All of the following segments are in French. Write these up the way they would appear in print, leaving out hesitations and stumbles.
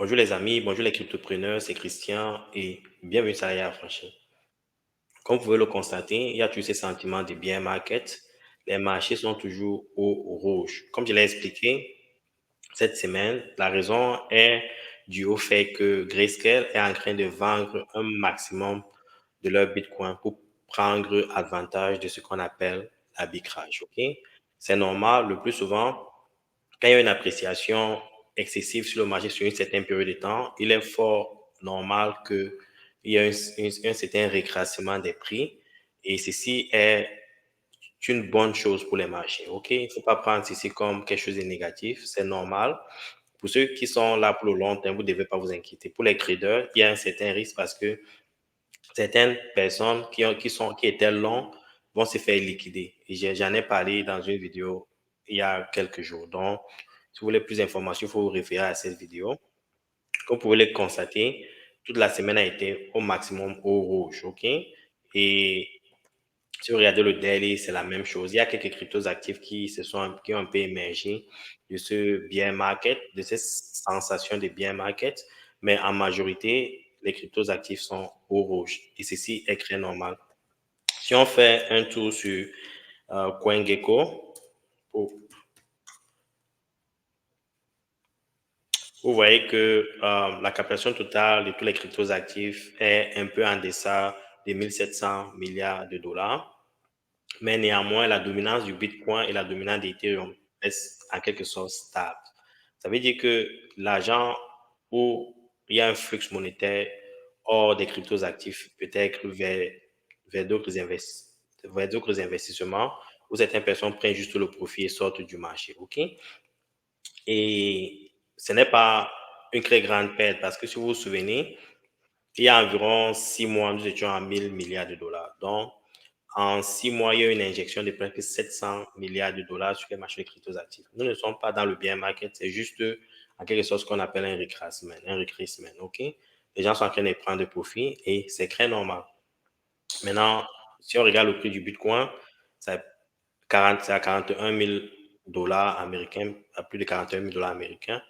Bonjour les amis, bonjour les cryptopreneurs, c'est Christian et bienvenue sur la Affranchi. Comme vous pouvez le constater, il y a tous ces sentiments de bear market. Les marchés sont toujours au rouge. Comme je l'ai expliqué cette semaine, la raison est due au fait que Grayscale est en train de vendre un maximum de leur Bitcoin pour prendre avantage de ce qu'on appelle l'arbitrage. Ok? C'est normal, le plus souvent, quand il y a une appréciation excessive sur le marché sur une certaine période de temps, il est fort normal qu'il y ait un certain récrassement des prix et ceci est une bonne chose pour les marchés. OK? Il ne faut pas prendre ceci comme quelque chose de négatif, c'est normal. Pour ceux qui sont là pour le long terme, vous ne devez pas vous inquiéter. Pour les traders, il y a un certain risque parce que certaines personnes qui étaient longs vont se faire liquider. Et j'en ai parlé dans une vidéo il y a quelques jours. Donc, si vous voulez plus d'informations, il faut vous référer à cette vidéo. Comme vous pouvez le constater, toute la semaine a été au maximum au rouge. OK? Et si vous regardez le daily, c'est la même chose. Il y a quelques cryptos actifs qui ont un peu émergé de ce bear market, de cette sensation de bear market, mais en majorité, les cryptos actifs sont au rouge. Et ceci est très normal. Si on fait un tour sur CoinGecko, vous, vous voyez que la capitalisation totale de tous les cryptos actifs est un peu en deçà des 1700 milliards de dollars. Mais néanmoins, la dominance du Bitcoin et la dominance d'Ethereum est en quelque sorte stable. Ça veut dire que l'argent où il y a un flux monétaire hors des cryptos actifs peut-être vers d'autres investissements où certaines personnes prennent juste le profit et sortent du marché. OK? Et ce n'est pas une très grande perte parce que si vous vous souvenez, il y a environ 6 mois, nous étions à 1000 milliards de dollars. Donc, en 6 mois, il y a eu une injection de presque 700 milliards de dollars sur les marchés de cryptos actifs. Nous ne sommes pas dans le bear market, c'est juste en quelque sorte ce qu'on appelle un retracement, OK? Les gens sont en train de prendre de profit et c'est très normal. Maintenant, si on regarde le prix du Bitcoin, c'est c'est à 41 000 dollars américains, à plus de 41 000 dollars américains.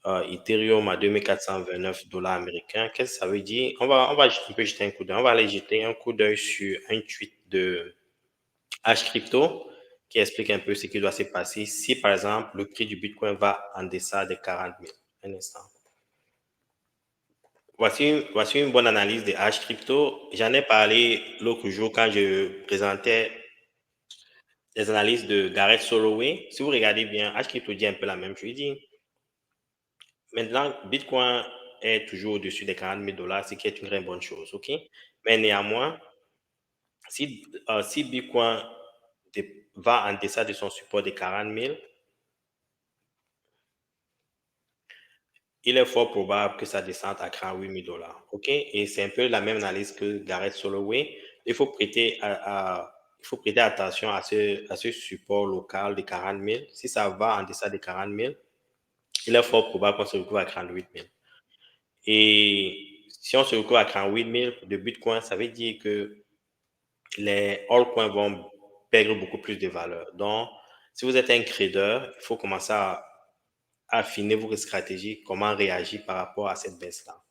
Ethereum à 2429 dollars américains. Qu'est-ce que ça veut dire? On va un peu jeter un coup d'œil. On va aller jeter un coup d'œil sur un tweet de H Crypto qui explique un peu ce qui doit se passer si, par exemple, le prix du Bitcoin va en deçà des 40 000. Un instant. Voici une bonne analyse de H Crypto. J'en ai parlé l'autre jour quand je présentais les analyses de Gareth Soloway. Si vous regardez bien, H Crypto dit un peu la même chose. Il dit maintenant, Bitcoin est toujours au-dessus des 40 000 dollars, ce qui est une très bonne chose. OK? Mais néanmoins, si Bitcoin va en deçà de son support de 40 000, il est fort probable que ça descende à 48 000 dollars. OK? Et c'est un peu la même analyse que Gareth Soloway. Il faut prêter attention à ce support local de 40 000. Si ça va en deçà de 40 000, il est fort probable qu'on se retrouve à 38 000. Et si on se retrouve à 38 000 de Bitcoin, ça veut dire que les altcoins vont perdre beaucoup plus de valeur. Donc, si vous êtes un trader, il faut commencer à affiner vos stratégies, comment réagir par rapport à cette baisse-là.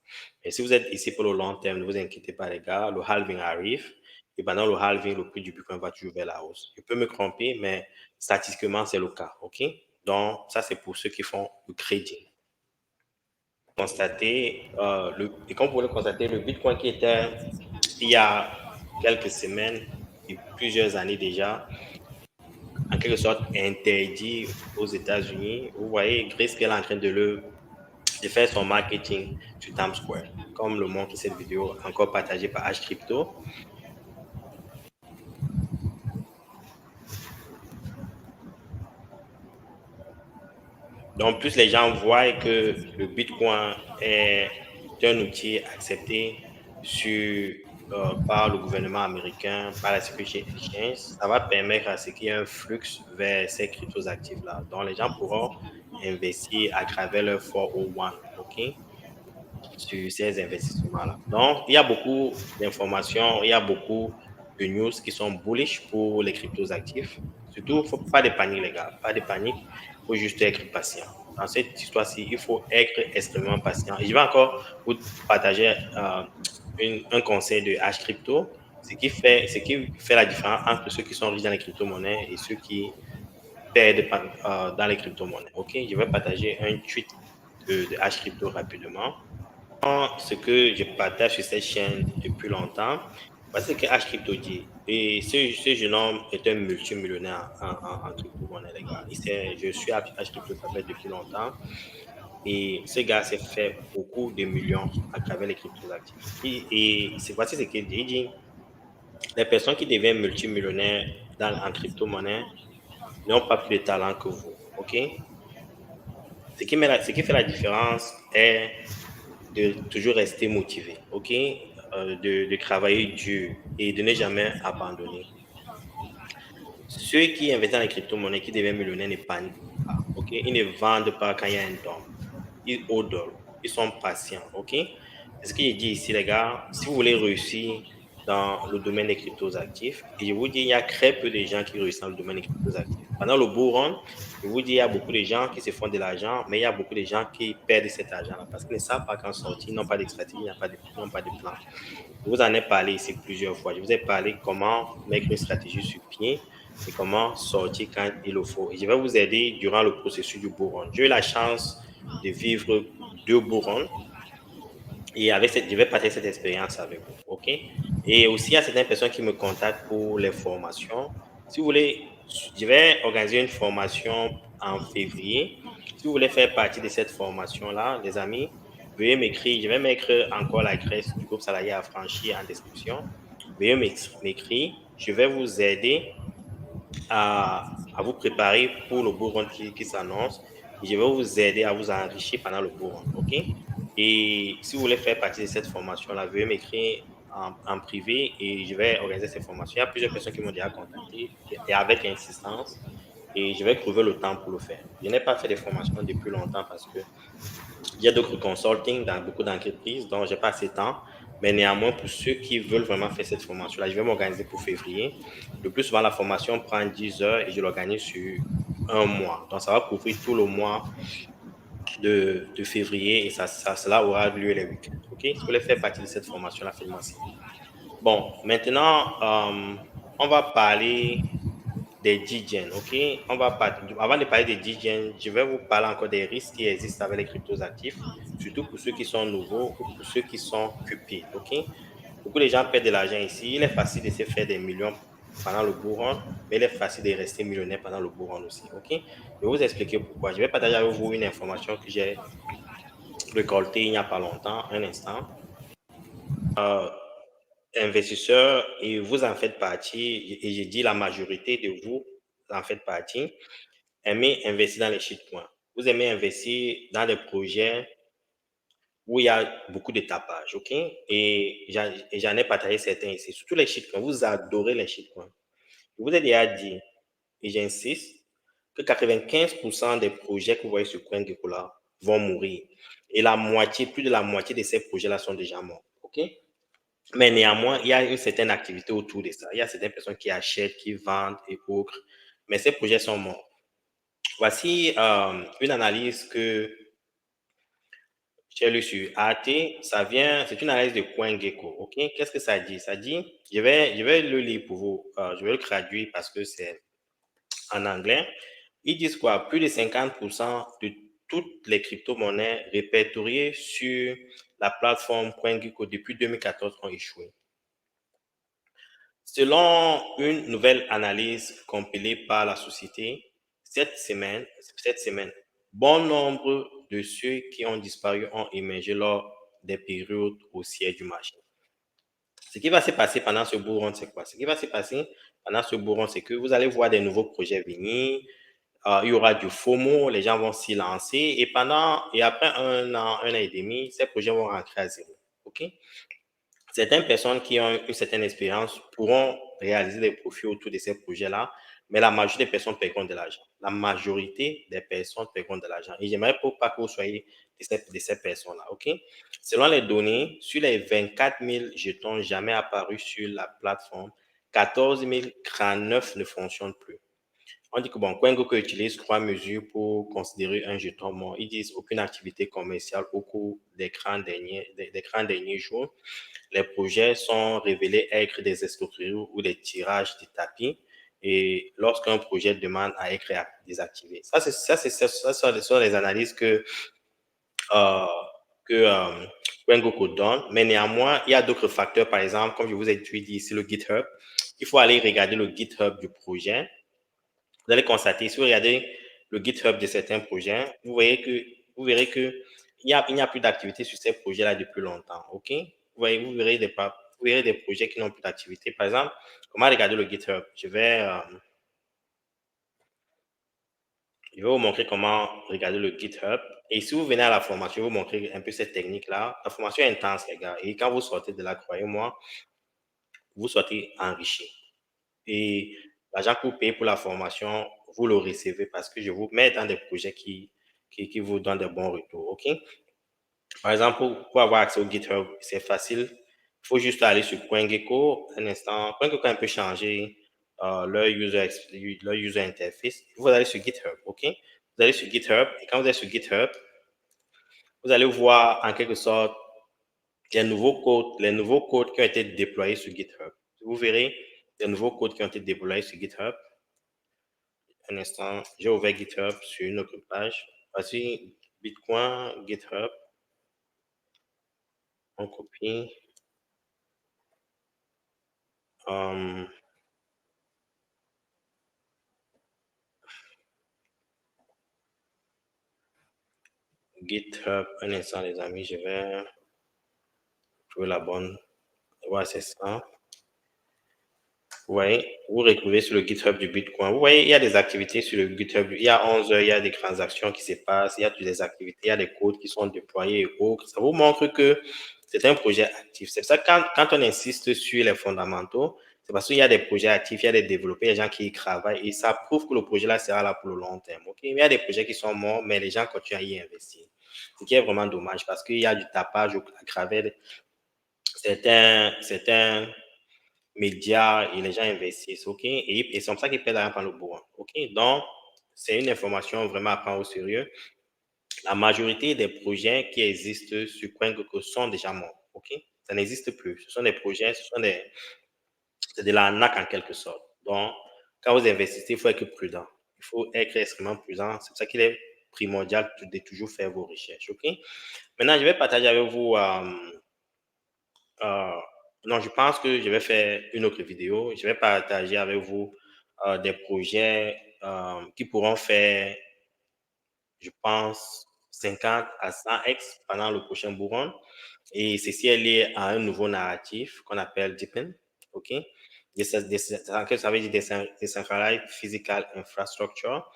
Et si vous êtes ici pour le long terme, ne vous inquiétez pas, les gars, le halving arrive. Et pendant le halving, le prix du Bitcoin va toujours vers la hausse. Je peux me tromper, mais statistiquement, c'est le cas. OK? Donc, ça, c'est pour ceux qui font le trading. Et comme vous pouvez le constater, le Bitcoin qui était il y a quelques semaines et plusieurs années déjà, en quelque sorte interdit aux États-Unis. Vous voyez, Grayscale est en train de faire son marketing sur Times Square, comme le montre cette vidéo encore partagée par H Crypto. Donc, plus les gens voient que le Bitcoin est un outil accepté par le gouvernement américain, par la Security Exchange, ça va permettre à ce qu'il y ait un flux vers ces cryptos actifs-là. Donc, les gens pourront investir à travers leur 401, OK, sur ces investissements-là. Donc, il y a beaucoup d'informations, il y a beaucoup de news qui sont bullish pour les cryptos actifs. Surtout, il ne faut pas de panique, les gars, pas de panique, il faut juste être patient. dans cette histoire-ci, il faut être extrêmement patient. Et je vais encore vous partager un conseil de H crypto, ce qui fait la différence entre ceux qui sont riches dans les crypto-monnaies et ceux qui perdent dans les crypto-monnaies. OK, je vais partager un tweet de H crypto rapidement. Ce que je partage sur cette chaîne depuis longtemps, voici ce que H crypto dit. Et ce jeune homme est un multimillionnaire en crypto-monnaie, les gars. Je suis à H crypto, ça fait depuis longtemps. Et ce gars s'est fait beaucoup de millions à travers les cryptos actifs. Et voici ce qu'il dit. Il dit, les personnes qui deviennent multimillionnaires en crypto-monnaie n'ont pas plus de talent que vous. OK? Ce qui fait la différence est de toujours rester motivé. OK? De travailler dur et de ne jamais abandonner. Ceux qui investissent dans les crypto-monnaies, qui deviennent millionnaires, ne paniquent pas. OK? Ils ne vendent pas quand il y a un don. Ils odorent. Ils sont patients. OK? C'est ce que je dis ici, les gars. Si vous voulez réussir dans le domaine des cryptos actifs, et je vous dis, il y a très peu de gens qui réussissent dans le domaine des cryptos actifs. Pendant le bull run, je vous dis, il y a beaucoup de gens qui se font de l'argent, mais il y a beaucoup de gens qui perdent cet argent-là parce qu'ils ne savent pas quand sortir, ils n'ont pas de stratégie, ils n'ont pas de plan. Je vous en ai parlé ici plusieurs fois. Je vous ai parlé comment mettre une stratégie sur pied et comment sortir quand il le faut. Et je vais vous aider durant le processus du bull run. J'ai eu la chance de vivre 2 bull runs et je vais partager cette expérience avec vous. OK? Et aussi, il y a certaines personnes qui me contactent pour les formations. Si vous voulez, je vais organiser une formation en février. Si vous voulez faire partie de cette formation-là, les amis, veuillez m'écrire. Je vais mettre encore l'adresse du groupe salarié affranchi en description. Veuillez m'écrire. Je vais vous aider à vous préparer pour le beau run qui s'annonce. Et je vais vous aider à vous enrichir pendant le beau run. OK? Et si vous voulez faire partie de cette formation-là, veuillez m'écrire en privé et je vais organiser cette formation. Il y a plusieurs personnes qui m'ont déjà contacté et avec insistance et je vais trouver le temps pour le faire. Je n'ai pas fait de formation depuis longtemps parce que il y a d'autres consulting dans beaucoup d'entreprises, donc je n'ai pas assez de temps. Mais néanmoins, pour ceux qui veulent vraiment faire cette formation-là, je vais m'organiser pour février. Le plus souvent, la formation prend 10 heures et je l'organise sur un mois. Donc, ça va couvrir tout le mois de février et cela aura lieu les week-ends. OK? Si vous voulez faire partie de cette formation-là, faites-moi signe. Bon, maintenant, on va parler des DJs, OK? Avant de parler des DJs, je vais vous parler encore des risques qui existent avec les cryptos actifs, surtout pour ceux qui sont nouveaux ou pour ceux qui sont cupés, OK? Beaucoup de gens perdent de l'argent ici. Il est facile de se faire des millions pendant le bull run, mais il est facile de rester millionnaire pendant le bull run aussi, OK? Je vais vous expliquer pourquoi. Je vais partager avec vous une information que j'ai récoltée il n'y a pas longtemps, un instant. Investisseurs, et vous en faites partie, et je dis la majorité de vous en faites partie, aimez investir dans les shitcoins. Vous aimez investir dans des projets où il y a beaucoup de tapage, OK? Et j'en ai partagé certains ici. Surtout les shitcoins, vous adorez les shitcoins. Je vous ai déjà dit, et j'insiste, que 95% des projets que vous voyez sur CoinGecko là vont mourir. Et plus de la moitié de ces projets-là sont déjà morts, OK? Mais néanmoins, il y a une certaine activité autour de ça. Il y a certaines personnes qui achètent, qui vendent et autres. Mais ces projets sont morts. Voici une analyse que j'ai lue sur AT. C'est une analyse de CoinGecko. OK? Qu'est-ce que ça dit? Ça dit, je vais le lire pour vous. Je vais le traduire parce que c'est en anglais. Ils disent quoi? Plus de 50% de toutes les crypto-monnaies répertoriées sur la plateforme CoinGecko depuis 2014 ont échoué. Selon une nouvelle analyse compilée par la société, cette semaine, bon nombre de ceux qui ont disparu ont émergé lors des périodes haussières du marché. Ce qui va se passer pendant ce bull run, c'est quoi? Ce qui va se passer pendant ce bull run, c'est que vous allez voir des nouveaux projets venir, il y aura du FOMO, les gens vont s'y lancer et après un an et demi, ces projets vont rentrer à zéro. OK? Certaines personnes qui ont une certaine expérience pourront réaliser des profits autour de ces projets-là, mais la majorité des personnes paieront de l'argent. La majorité des personnes paieront de l'argent. Et j'aimerais pas que vous soyez de ces personnes-là, OK? Selon les données, sur les 24 000 jetons jamais apparus sur la plateforme, 14 039 ne fonctionnent plus. On dit que bon, CoinGecko utilise trois mesures pour considérer un jeton mort. Ils disent aucune activité commerciale au cours des 30 derniers jours. Les projets sont révélés être des escroqueries ou des tirages de tapis. Et lorsqu'un projet demande à être désactivé. Ça, ce sont les analyses euh, que Wengoku donne. Mais néanmoins, il y a d'autres facteurs. Par exemple, comme je vous ai dit ici, le GitHub. Il faut aller regarder le GitHub du projet. Vous allez constater, si vous regardez le GitHub de certains projets, vous verrez que il n'y a plus d'activité sur ces projets-là depuis longtemps. OK? Vous verrez des projets qui n'ont plus d'activité. Par exemple, comment regarder le GitHub? Je vais vous montrer comment regarder le GitHub. Et si vous venez à la formation, je vais vous montrer un peu cette technique-là. La formation est intense, les gars. Et quand vous sortez de là, croyez-moi, vous sortez enrichi. Et l'argent que vous payez pour la formation, vous le recevez parce que je vous mets dans des projets qui vous donnent des bons retours. OK? Par exemple, pour avoir accès au GitHub, c'est facile. Il faut juste aller sur CoinGecko. Un instant, CoinGecko a un peu changé leur user interface. Vous allez sur GitHub. OK? Vous allez sur GitHub. Et quand vous êtes sur GitHub, vous allez voir en quelque sorte les nouveaux codes qui ont été déployés sur GitHub. Vous verrez les nouveaux codes qui ont été déployés sur GitHub. Un instant, j'ai ouvert GitHub sur une autre page. Voici Bitcoin, GitHub. On copie. Um, GitHub, un instant, les amis, je vais trouver la bonne. Ouais, c'est ça. Vous voyez, vous retrouvez sur le GitHub du Bitcoin. Vous voyez, il y a des activités sur le GitHub. Il y a 11 heures, il y a des transactions qui se passent, il y a des activités, il y a des codes qui sont déployés et autres. Ça vous montre que c'est un projet actif. C'est ça, quand on insiste sur les fondamentaux, c'est parce qu'il y a des projets actifs, il y a des développeurs, il y a des gens qui y travaillent et ça prouve que le projet là sera là pour le long terme. Okay? Il y a des projets qui sont morts, mais les gens continuent à y investir. Ce qui est vraiment dommage parce qu'il y a du tapage à travers certains médias et les gens investissent, OK? Et c'est comme ça qu'ils perdent l'argent par le bourg, OK? Donc, c'est une information vraiment à prendre au sérieux. La majorité des projets qui existent sur CoinGecko sont déjà morts, OK? Ça n'existe plus. Ce sont des projets, c'est de l'arnaque en quelque sorte. Donc, quand vous investissez, il faut être prudent. Il faut être extrêmement prudent. C'est pour ça qu'il est primordial de toujours faire vos recherches, OK? Maintenant, je vais partager avec vous euh, non, je pense que je vais faire une autre vidéo. Je vais partager avec vous des projets qui pourront faire, je pense, 50 à 100x pendant le prochain bull run. Et ceci est lié à un nouveau narratif qu'on appelle DeepIn. OK? Ça veut dire Decentralized Physical Infrastructure.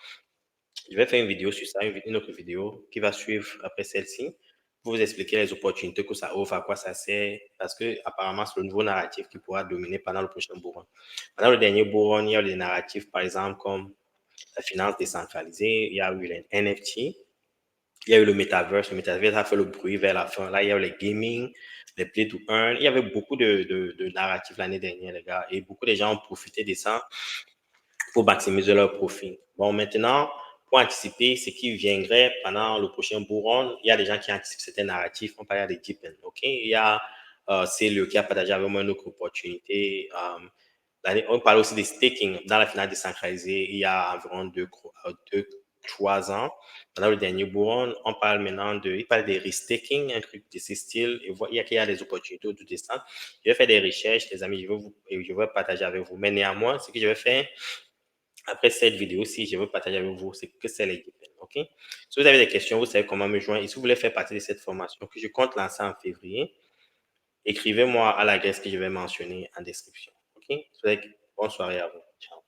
Je vais faire une vidéo sur ça, une autre vidéo qui va suivre après celle-ci pour vous expliquer les opportunités que ça offre, à quoi ça sert, parce que apparemment c'est le nouveau narratif qui pourra dominer pendant le prochain bull run. Pendant le dernier bull run, il y a eu des narratifs, par exemple, comme la finance décentralisée, il y a eu les NFT, il y a eu le metaverse. Le metaverse a fait le bruit vers la fin. Là, il y a eu les gaming, les play to earn. Il y avait beaucoup de narratifs l'année dernière, les gars, et beaucoup de gens ont profité de ça pour maximiser leur profit. Bon, maintenant, pour anticiper ce qui viendrait pendant le prochain bull run, il y a des gens qui anticipent certains narratifs. On parle des deepen, OK? Il y a c'est le qui a partagé avec moi une autre opportunité. On parle aussi des staking dans la finale décentralisée il y a environ 3 ans. Pendant le dernier bull run, on parle maintenant il parle des restaking, un truc de ce style. Et il y a des opportunités autour de ça. Je vais faire des recherches, les amis, je vais partager avec vous. Mais néanmoins, ce que je vais faire, après cette vidéo-ci, je veux partager avec vous ce que c'est les DeepL, OK? Si vous avez des questions, vous savez comment me joindre. Et si vous voulez faire partie de cette formation que je compte lancer en février, écrivez-moi à l'adresse que je vais mentionner en description, OK? Bonne soirée à vous. Ciao.